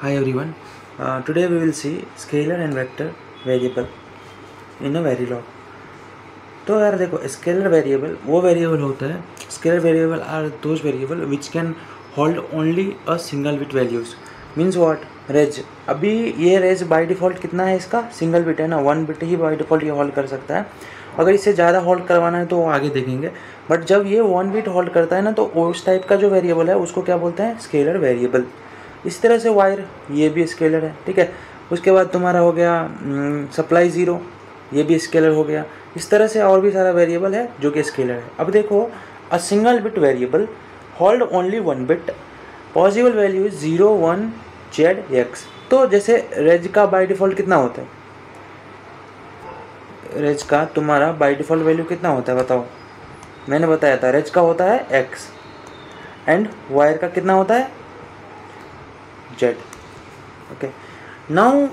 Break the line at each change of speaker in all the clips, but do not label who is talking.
Hi everyone. Today we will see scalar and vector variable in a Verilog. तो यार देखो, scalar variable वो variable होता है, scalar variable are those variable which can hold only a single bit values. Means what? Reg. अभी ये raise by default कितना है इसका? सिंगल बिट है ना, 1 बिट ही बाय डिफ़ॉल्ट ये होल्ड कर सकता है. अगर इससे ज़्यादा होल्ड करवाना है तो वो आगे देखेंगे. बट जब ये 1 बिट होल्ड करता है ना, तो उस टाइप का जो वेरिएबल है उसको क्या बोलते हैं? Scalar variable. इस तरह से वायर, ये भी स्केलर है, ठीक है. उसके बाद तुम्हारा हो गया सप्लाई ज़ीरो, ये भी स्केलर हो गया. इस तरह से और भी सारा वेरिएबल है जो कि स्केलर है. अब देखो, अ single bit variable hold only 1 bit, possible value 0 1 Z x. तो जैसे रेज का बाय डिफ़ॉल्ट कितना होता है? रेज का तुम्हारा बाय डिफ़ॉल्ट वैल्यू कितना होता है बताओ? मैंने बताया था, रेज का होता है एक्स एंड वायर का कितना होता है? Z. Okay, now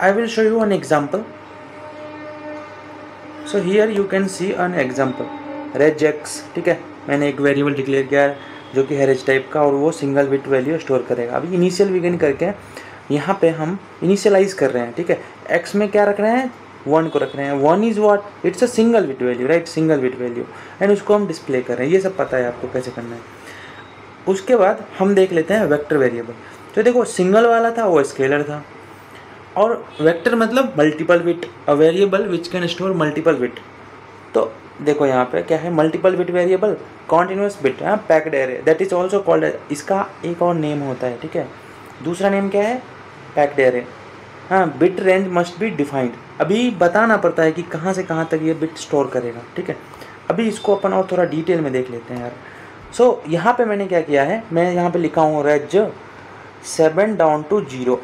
I will show you an example. So here you can see an example. Reg X, ठीक है, मैंने एक वेरिएबल डिक्लेयर किया है जो कि है रेज टाइप का, और वो सिंगल बिट वैल्यू स्टोर करेगा. अभी इनिशियल बिगिन करके यहाँ पे हम इनिशियलाइज कर रहे हैं, ठीक है. एक्स में क्या रख रहे हैं? 1 को रख रहे हैं. 1 is what? It's a single bit value, right? Single bit value. And उसको हम डिस्प्ले कर रहे हैं. ये सब पता है आपको कैसे करना है. उसके बाद हम देख लेते हैं वेक्टर वेरिएबल. तो देखो, सिंगल वाला था वो स्केलर था, और वेक्टर मतलब multiple bit, a variable which can store multiple bit. तो देखो यहाँ पे क्या है? Multiple bit variable, continuous bit, हाँ, packed array, that is also called. इसका एक और नेम होता है, ठीक है. दूसरा नेम क्या है? Packed array. हाँ, bit range must be defined. अभी बताना पड़ता है कि कहाँ से कहाँ तक ये बिट स्टोर करेगा, ठीक है. अभी इसको अपन और थोड़ा डिटेल में देख लेते हैं यार. सो यहाँ पे मैंने क्या किया है, मैं यहाँ पे लिखा हूँ रेज 7 डाउन टू 0,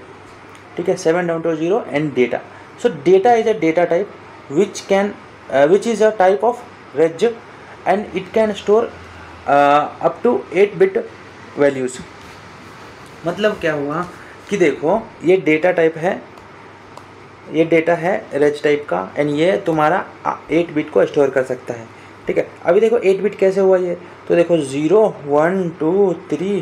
ठीक है. 7 down to 0 and data. So data is a data type which is a type of reg and it can store up to 8 bit values. मतलब क्या हुआ कि देखो, ये डेटा टाइप है, ये डेटा है रेज टाइप का, एंड ये तुम्हारा 8 बिट को स्टोर कर सकता है, ठीक है. अभी देखो 8 बिट कैसे हुआ ये, तो देखो 0 1 2 3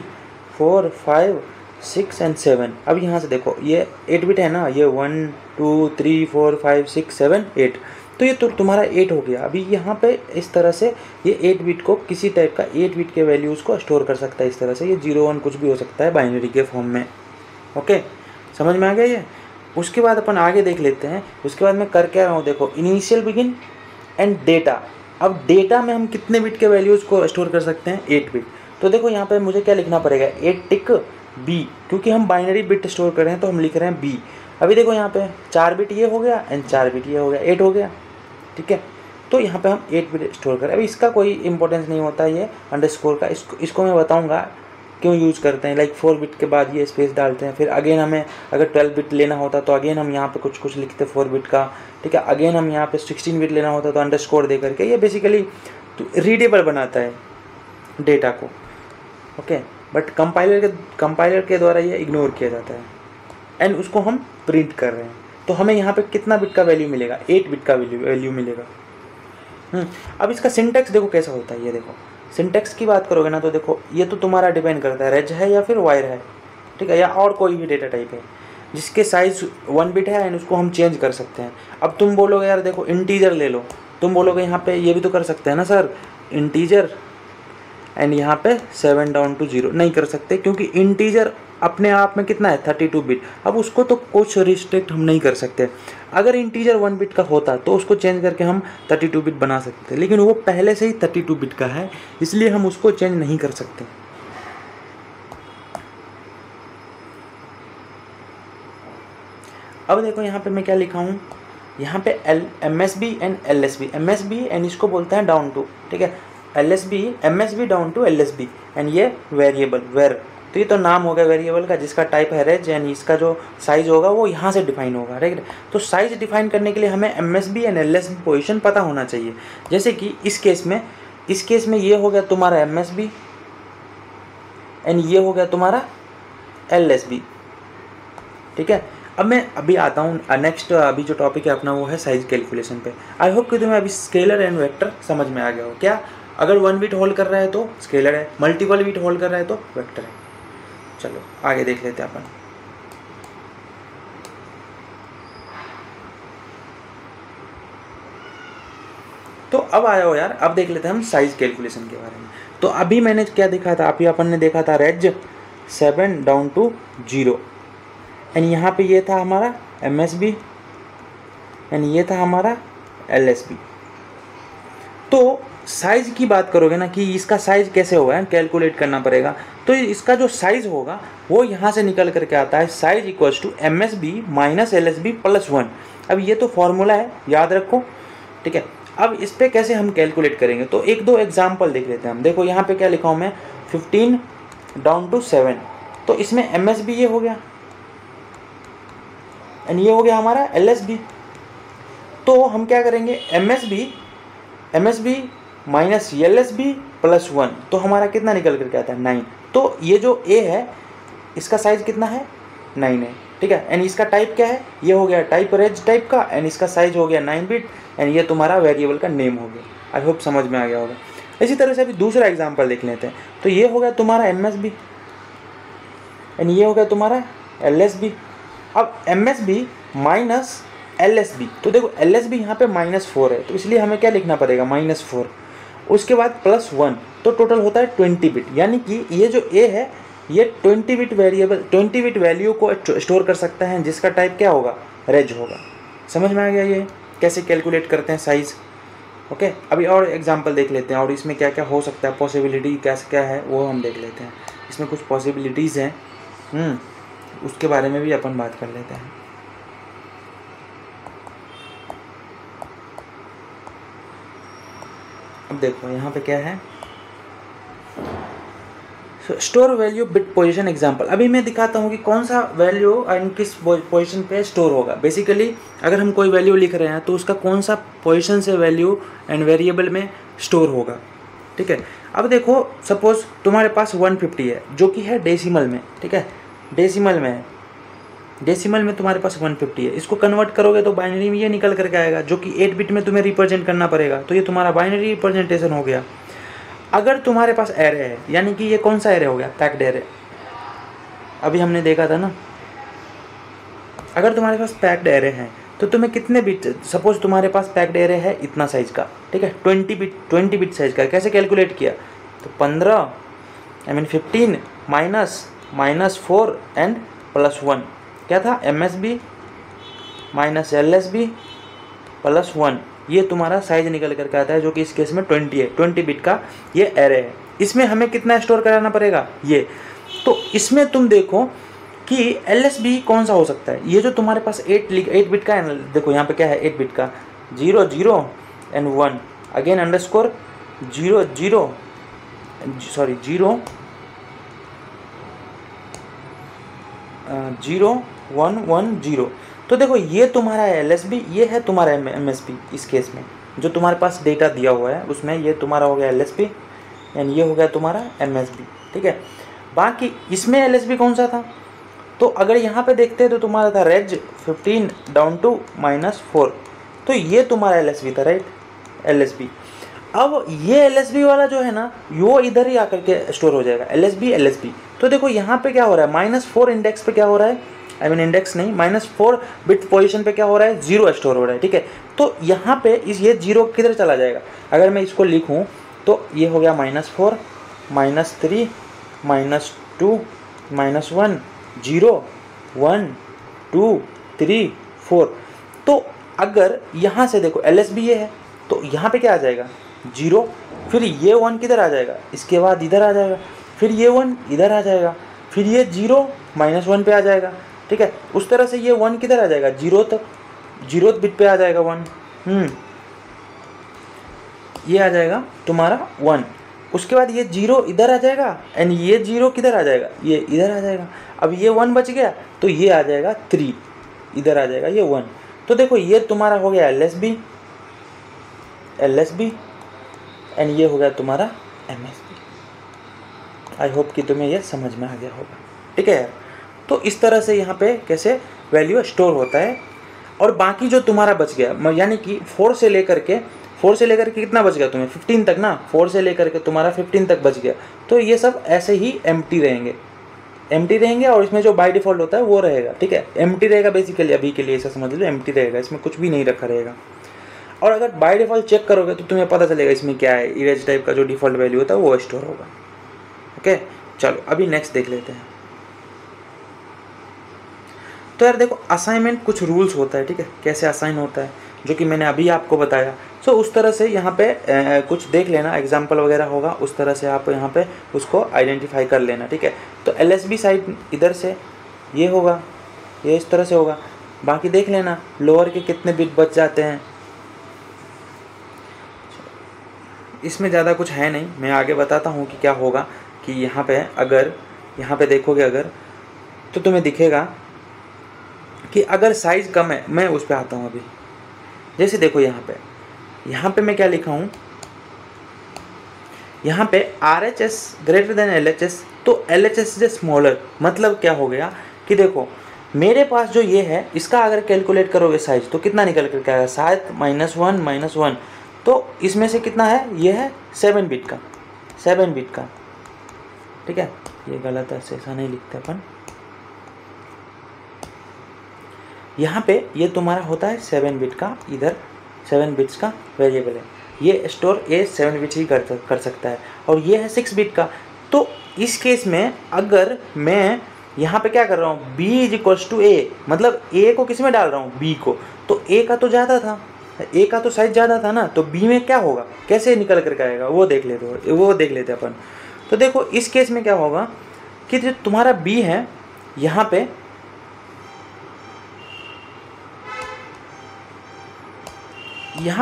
4 5 6 एंड 7. अब यहाँ से देखो ये 8 बिट है ना, ये 1 2 3 4 5 6 7 8. तो ये तो तुम्हारा 8 हो गया. अभी यहाँ पे इस तरह से ये 8 बिट को, किसी टाइप का 8 बिट के वैल्यूज़ को स्टोर कर सकता है. इस तरह से ये 0 1 कुछ भी हो सकता है बाइनरी के फॉर्म में. ओके, समझ में आ गया ये. उसके बाद अपन आगे देख लेते हैं. उसके बाद मैं कर क्या रहा हूँ, देखो, इनिशियल बिगिन एंड डेटा. अब डेटा में हम कितने बिट के वैल्यूज़ को स्टोर कर सकते हैं? 8 बिट. तो देखो यहाँ पे मुझे क्या लिखना पड़ेगा? 8 टिक बी, क्योंकि हम बाइनरी बिट स्टोर कर रहे हैं तो हम लिख रहे हैं बी. अभी देखो यहाँ पे 4 बिट ये हो गया एंड 4 बिट ये हो गया, 8 हो गया, ठीक है. तो यहाँ पे हम 8 बिट स्टोर करें. अभी इसका कोई इंपॉर्टेंस नहीं होता ये अंडरस्कोर का. इसको मैं बताऊँगा क्यों यूज़ करते हैं. लाइक 4 बिट के बाद ये स्पेस डालते हैं. फिर अगेन हमें अगर 12 बिट लेना होता तो अगेन हम यहाँ पे कुछ लिखते 4 बिट का, ठीक है. अगेन हम यहाँ पे 16 बिट लेना होता तो अंडरस्कोर दे करके. ये बेसिकली रीडेबल बनाता है डेटा को, ओके. बट कंपाइलर के द्वारा ये इग्नोर किया जाता है, एंड उसको हम प्रिंट कर रहे हैं. तो हमें यहाँ पे कितना बिट का वैल्यू मिलेगा? 8 बिट का वैल्यू मिलेगा. अब इसका सिंटैक्स देखो कैसा होता है. ये देखो, सिंटैक्स की बात करोगे ना, तो देखो ये तो तुम्हारा डिपेंड करता है रेज है या फिर वायर है, ठीक है, या और कोई भी डेटा टाइप है जिसके साइज 1 बिट है एंड उसको हम चेंज कर सकते हैं. अब तुम बोलोगे यार देखो इंटीजर ले लो, तुम बोलोगे यहाँ पे ये भी तो कर सकते हैं ना सर, इंटीजर एंड यहाँ पे 7 डाउन टू 0. नहीं कर सकते, क्योंकि इंटीजर अपने आप में कितना है? 32 बिट. अब उसको तो कुछ रिस्ट्रिक्ट हम नहीं कर सकते. अगर इंटीजर 1 बिट का होता तो उसको चेंज करके हम 32 बिट बना सकते, लेकिन वो पहले से ही 32 बिट का है, इसलिए हम उसको चेंज नहीं कर सकते. अब देखो यहाँ पे मैं क्या लिखा हूँ, यहाँ पे MSB and LSB. MSB and इसको बोलते हैं डाउन टू, ठीक है. MSB down to LSB and ये वेरिएबल वेर. तो ये तो नाम हो गया वेरिएबल का जिसका टाइप है रेज, एंड इसका जो साइज होगा वो यहाँ से डिफाइन होगा, राइट. तो साइज डिफाइन करने के लिए हमें MSB एंड LSB पोजीशन पता होना चाहिए. जैसे कि इस केस में ये हो गया तुम्हारा MSB एंड ये हो गया तुम्हारा LSB, ठीक है. अब मैं अभी आता हूँ नेक्स्ट. अभी जो टॉपिक है अपना वो है साइज कैलकुलेशन पे. आई होप कि तुम्हें अभी स्केलर एंड वेक्टर समझ में आ गया हो. क्या? अगर 1 बिट होल्ड कर रहा है तो स्केलर है, मल्टीपल बिट होल्ड कर रहा है तो वेक्टर है. चलो आगे देख लेते हैं अपन. अब आया हो यार, अब देख लेते हैं हम साइज कैलकुलेशन के बारे में। तो अभी मैंने क्या देखा था, अभी अपन ने देखा था रेज 7 डाउन टू 0, एंड यहाँ पे ये था हमारा MSB एंड ये था हमारा LSB। तो साइज की बात करोगे ना कि इसका साइज कैसे होगा, कैलकुलेट करना पड़ेगा। तो इसका जो साइज होगा वो यहाँ से निकल करके आता है, size equals to MSB minus LSB plus 1। अब ये तो फॉर्मूला है, याद रखो, ठीक है। अब इस पे कैसे हम कैलकुलेट करेंगे, तो एक दो एग्जाम्पल देख लेते हैं हम। देखो यहाँ पे क्या लिखा हूँ मैं, 15 डाउन टू 7, तो इसमें MSB ये हो गया एंड ये हो गया हमारा LSB। तो हम क्या करेंगे, MSB माइनस LSB प्लस 1, तो हमारा कितना निकल करके आता है 9। तो ये जो A है इसका साइज कितना है 9 है, ठीक है। एंड इसका टाइप क्या है, ये हो गया टाइप रेज टाइप का, एंड इसका साइज हो गया 9 बिट, एंड ये तुम्हारा वेरिएबल का नेम हो गया। आई होप समझ में आ गया होगा। इसी तरह से अभी दूसरा एग्जांपल देख लेते हैं। तो ये हो गया तुम्हारा MSB एंड ये हो गया तुम्हारा LSB। अब MSB माइनस LSB, तो देखो LSB यहाँ पे -4 है, तो इसलिए हमें क्या लिखना पड़ेगा -4, उसके बाद प्लस 1, तो टोटल होता है 20 बिट। यानी कि ये जो A है ये 20 बिट वेरिएबल 20 बिट वैल्यू को स्टोर कर सकता है, जिसका टाइप क्या होगा, रेज होगा। समझ में आ गया ये कैसे कैलकुलेट करते हैं साइज। ओके, अभी और एग्जांपल देख लेते हैं, और इसमें क्या क्या हो सकता है, पॉसिबिलिटी कैसे क्या है वो हम देख लेते हैं। इसमें कुछ पॉसिबिलिटीज़ हैं, उसके बारे में भी अपन बात कर लेते हैं। अब देखो यहाँ पे क्या है, store value bit position example. अभी मैं दिखाता हूँ कि कौन सा वैल्यू एंड किस पोजीशन पे स्टोर होगा। बेसिकली अगर हम कोई वैल्यू लिख रहे हैं तो उसका कौन सा पोजीशन से वैल्यू एंड वेरिएबल में स्टोर होगा, ठीक है। अब देखो सपोज तुम्हारे पास 150 है जो कि है डेसिमल में, ठीक है, डेसिमल में है, डेसिमल में तुम्हारे पास 150 है। इसको कन्वर्ट करोगे तो बाइनरी में ये निकल करके आएगा, जो कि 8 बिट में तुम्हें रिप्रेजेंट करना पड़ेगा, तो ये तुम्हारा बाइनरी रिप्रेजेंटेशन हो गया। अगर तुम्हारे पास एरे है, यानी कि ये कौन सा एरे हो गया, पैक्ड एरे, अभी हमने देखा था ना। अगर तुम्हारे पास पैक्ड एरे है तो तुम्हें कितने बिट, सपोज तुम्हारे पास पैक्ड एरे है इतना साइज का, ठीक है, 20 बिट साइज का। कैसे कैलकुलेट किया, तो 15 -4 एंड प्लस 1 क्या था, MSB माइनस LSB प्लस 1, ये तुम्हारा साइज निकल करके आता है, जो कि इस केस में 20 है, 20 बिट का ये एरे है। इसमें हमें कितना स्टोर कराना पड़ेगा, ये। तो इसमें तुम देखो कि LSB कौन सा हो सकता है, ये जो तुम्हारे पास 8 बिट का है, देखो यहाँ पे क्या है 8 बिट का, 0 0 एंड 1, अगेन अंडरस्कोर 0 0 1 1 0। तो देखो ये तुम्हारा है LSB, ये है तुम्हारा MSB। इस केस में जो तुम्हारे पास डेटा दिया हुआ है उसमें ये तुम्हारा हो गया LSB एंड ये हो गया तुम्हारा MSB, ठीक है। बाकी इसमें LSB कौन सा था, तो अगर यहाँ पे देखते हैं तो तुम्हारा था रेज 15 डाउन टू -4, तो ये तुम्हारा LSB था, राइट, LSB। अब ये LSB वाला जो है ना वो इधर ही आकर के स्टोर हो जाएगा, LSB। तो देखो यहाँ पे क्या हो रहा है, -4 इंडेक्स पे क्या हो रहा है, इंडेक्स नहीं, -4 बिट पोजीशन पे क्या हो रहा है, 0 स्टोर हो रहा है, ठीक है। तो यहाँ पे ये 0 किधर चला जाएगा, अगर मैं इसको लिखूँ तो ये हो गया -4 -3 -2 -1 0 1 2 3 4। तो अगर यहाँ से देखो LSB ये है, तो यहाँ पे क्या आ जाएगा 0, फिर ये 1 किधर आ जाएगा, इसके बाद इधर आ जाएगा, फिर ये 1 इधर आ जाएगा, फिर ये 0 -1 पे आ जाएगा, ठीक है। उस तरह से ये 1 किधर आ जाएगा, 0th बिट पे आ जाएगा 1, ये आ जाएगा तुम्हारा 1। उसके बाद ये 0 इधर आ जाएगा एंड ये 0 किधर आ जाएगा, ये इधर आ जाएगा। अब ये 1 बच गया तो ये आ जाएगा 3, इधर आ जाएगा ये 1। तो देखो ये तुम्हारा हो गया LSB एंड ये हो गया तुम्हारा MSB। आई होप कि तुम्हें ये समझ में आ गया होगा, ठीक है यार। तो इस तरह से यहाँ पे कैसे वैल्यू स्टोर होता है। और बाकी जो तुम्हारा बच गया, यानी कि 4 से लेकर के कितना बच गया तुम्हें, 15 तक ना, 4 से लेकर के तुम्हारा 15 तक बच गया, तो ये सब ऐसे ही एम्प्टी रहेंगे और इसमें जो बाय डिफ़ॉल्ट होता है वो रहेगा, ठीक है, एम्प्टी रहेगा बेसिकली। अभी के लिए ऐसा समझ लो एम्प्टी रहेगा, इसमें कुछ भी नहीं रखा रहेगा। और अगर बाय डिफ़ॉल्ट चेक करोगे तो तुम्हें पता चलेगा इसमें क्या है, इरेज टाइप का जो डिफ़ॉल्ट वैल्यू होता है वो स्टोर होगा। ओके, चलो अभी नेक्स्ट देख लेते हैं। तो यार देखो, असाइनमेंट कुछ रूल्स होता है, ठीक है, कैसे असाइन होता है, जो कि मैंने अभी आपको बताया। सो उस तरह से यहाँ पे कुछ देख लेना, एग्जाम्पल वगैरह होगा, उस तरह से आप यहाँ पे उसको आइडेंटिफाई कर लेना, ठीक है। तो LSB साइड इधर से ये होगा, ये इस तरह से होगा, बाकी देख लेना लोअर के कितने बिट बच जाते हैं। इसमें ज़्यादा कुछ है नहीं, मैं आगे बताता हूँ कि क्या होगा। कि यहाँ पे अगर यहाँ पे देखोगे अगर, तो तुम्हें दिखेगा कि अगर साइज़ कम है, मैं उस पर आता हूँ अभी। जैसे देखो यहाँ पे मैं क्या लिखा हूँ, यहाँ पे RHS ग्रेटर देन LHS, तो LHS से स्मॉलर, मतलब क्या हो गया कि देखो मेरे पास जो ये है, इसका अगर कैलकुलेट करोगे साइज तो कितना निकल कर क्या आएगा, 7 -1 -1, तो इसमें से कितना है, ये है 7 बिट का, 7 बिट का, ठीक है। ये गलत है, ऐसा नहीं लिखते अपन। यहाँ पे ये तुम्हारा होता है 7 बिट का, इधर 7 बिट्स का वेरिएबल है, ये स्टोर ये 7 बिट ही कर सकता है, और ये है 6 बिट का। तो इस केस में अगर मैं यहाँ पे क्या कर रहा हूँ, B = A, मतलब A को किस में डाल रहा हूँ, B को, तो A का तो ज़्यादा था, A का तो साइज ज़्यादा था ना, तो B में क्या होगा, कैसे निकल करके आएगा वो देख लेते अपन। तो देखो इस केस में क्या होगा कि जो तुम्हारा B है, यहाँ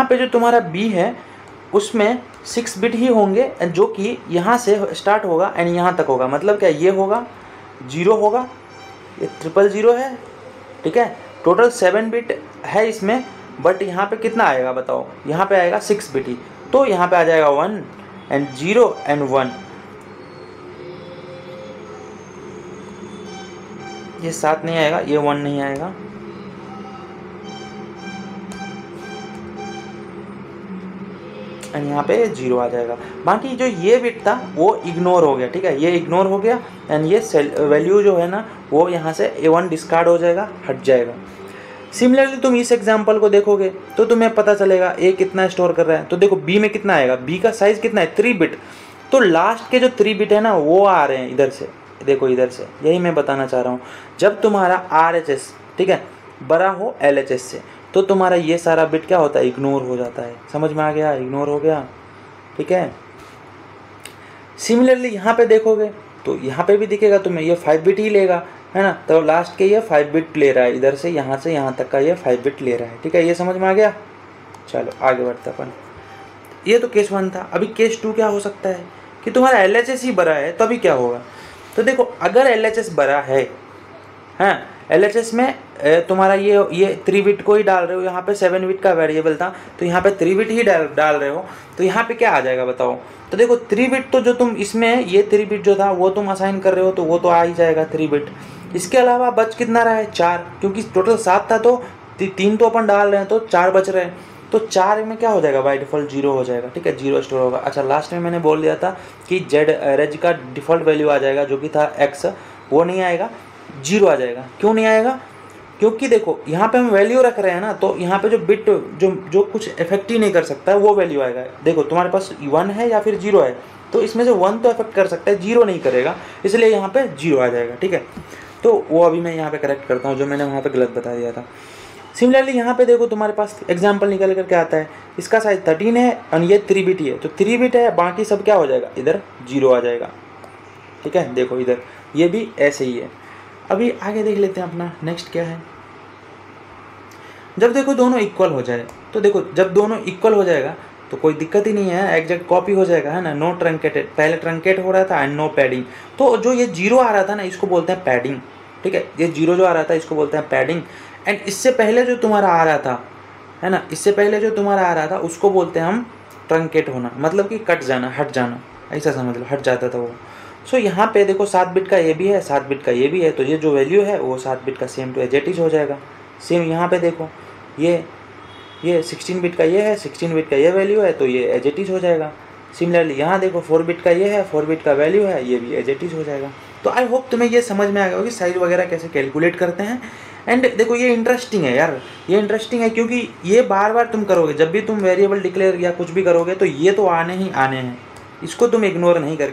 पे जो तुम्हारा B है उसमें 6 बिट ही होंगे, जो कि यहाँ से स्टार्ट होगा एंड यहाँ तक होगा। मतलब क्या, ये होगा 0 होगा, ये 000 है, ठीक है। टोटल 7 बिट है इसमें, बट यहाँ पे कितना आएगा बताओ, यहाँ पे आएगा 6 बिट ही, तो यहाँ पे आ जाएगा 1 एंड 0 एंड 1। ये 7 नहीं आएगा, ये 1 नहीं आएगा, एंड यहाँ पे 0 आ जाएगा। बाकी जो ये बिट था वो इग्नोर हो गया, ठीक है, ये इग्नोर हो गया, एंड ये वैल्यू जो है ना वो यहाँ से A1 डिस्कार्ड हो जाएगा, हट जाएगा। सिमिलरली तुम इस एग्जांपल को देखोगे तो तुम्हें पता चलेगा A कितना स्टोर कर रहा है। तो देखो B में कितना आएगा, B का साइज कितना है, 3 बिट, तो लास्ट के जो 3 बिट है ना वो आ रहे हैं इधर से, देखो इधर से, यही मैं बताना चाह रहा हूँ। जब तुम्हारा RHS, ठीक है, बड़ा हो LHS से, तो तुम्हारा ये सारा बिट क्या होता है, इग्नोर हो जाता है। समझ में आ गया, इग्नोर हो गया, ठीक है। सिमिलरली यहाँ पे देखोगे तो यहाँ पे भी दिखेगा तुम्हें, ये 5 बिट ही लेगा, है ना, तो लास्ट के ये 5 बिट ले रहा है, इधर से यहाँ तक का ये 5 बिट ले रहा है, ठीक है। ये समझ में आ गया। चलो आगे बढ़ते अपन। ये तो केस 1 था। अभी केस 2 क्या हो सकता है कि तुम्हारा LHS ही बड़ा है, तभी क्या होगा। तो देखो अगर LHS बड़ा है, हाँ, LHS में तुम्हारा ये 3 बिट को ही डाल रहे हो, यहाँ पे 7 बिट का वेरिएबल था, तो यहाँ पे 3 बिट ही डाल रहे हो, तो यहाँ पे क्या आ जाएगा बताओ। तो देखो 3 बिट तो जो तुम इसमें ये 3 बिट जो था वो तुम असाइन कर रहे हो, तो वो तो आ ही जाएगा 3 बिट। इसके अलावा बच कितना रहा है, 4, क्योंकि टोटल 7 था, तो 3 तो अपन डाल रहे हैं, तो 4 बच रहे हैं, तो 4 में क्या हो जाएगा, बाय डिफ़ॉल्ट 0 हो जाएगा, ठीक है, 0 स्टोर होगा। अच्छा, लास्ट में मैंने बोल दिया था कि रेज का डिफ़ॉल्ट वैल्यू आ जाएगा, जो कि था x, वो नहीं आएगा, 0 आ जाएगा। क्यों नहीं आएगा, क्योंकि देखो यहाँ पे हम वैल्यू रख रहे हैं ना, तो यहाँ पे जो बिट जो कुछ इफेक्ट ही नहीं कर सकता है वो वैल्यू आएगा। देखो तुम्हारे पास 1 है या फिर 0 है, तो इसमें से 1 तो इफेक्ट कर सकता है, 0 नहीं करेगा, इसलिए यहाँ पे 0 आ जाएगा, ठीक है। तो वो अभी मैं यहाँ पे करेक्ट करता हूँ, जो मैंने वहाँ पे गलत बता दिया था। सिमिलरली यहाँ पे देखो तुम्हारे पास एग्जाम्पल निकल करके आता है, इसका साइज 13 है और ये 3 बिट ही है, तो 3 बिट है, बाकी सब क्या हो जाएगा, इधर 0 आ जाएगा, ठीक है। देखो इधर ये भी ऐसे ही है। अभी आगे देख लेते हैं अपना नेक्स्ट क्या है। जब देखो दोनों इक्वल हो जाए, तो देखो जब दोनों इक्वल हो जाएगा तो कोई दिक्कत ही नहीं है, एग्जैक्ट कॉपी हो जाएगा, है ना। नो ट्रंकेटेड, पहले ट्रंकेट हो रहा था, एंड नो पैडिंग, तो जो ये 0 आ रहा था ना इसको बोलते हैं पैडिंग, ठीक है। ये 0 जो आ रहा था इसको बोलते हैं पैडिंग, एंड इससे पहले जो तुम्हारा आ रहा था, है ना, इससे पहले जो तुम्हारा आ रहा था उसको बोलते हैं हम ट्रंकेट होना, मतलब कि कट जाना, हट जाना, ऐसा समझ लो, हट जाता था वो। सो यहाँ पे देखो 7 बिट का ये भी है, 7 बिट का ये भी है, तो ये जो वैल्यू है वो 7 बिट का same to as it is हो जाएगा। सेम यहाँ पे देखो ये 16 बिट का ये है, 16 बिट का ये वैल्यू है, तो ये एज इट इज हो जाएगा। सिमिलरली यहाँ देखो 4 बिट का ये है, 4 बिट का वैल्यू है, ये भी एज इट इज हो जाएगा। तो आई होप तुम्हें ये समझ में आ गया होगा कि साइज़ वगैरह कैसे कैलकुलेट करते हैं। एंड देखो ये इंटरेस्टिंग है यार, ये इंटरेस्टिंग है क्योंकि ये बार बार तुम करोगे, जब भी तुम वेरिएबल डिक्लेयर या कुछ भी करोगे तो ये तो आने ही आने हैं, इसको तुम इग्नोर नहीं कर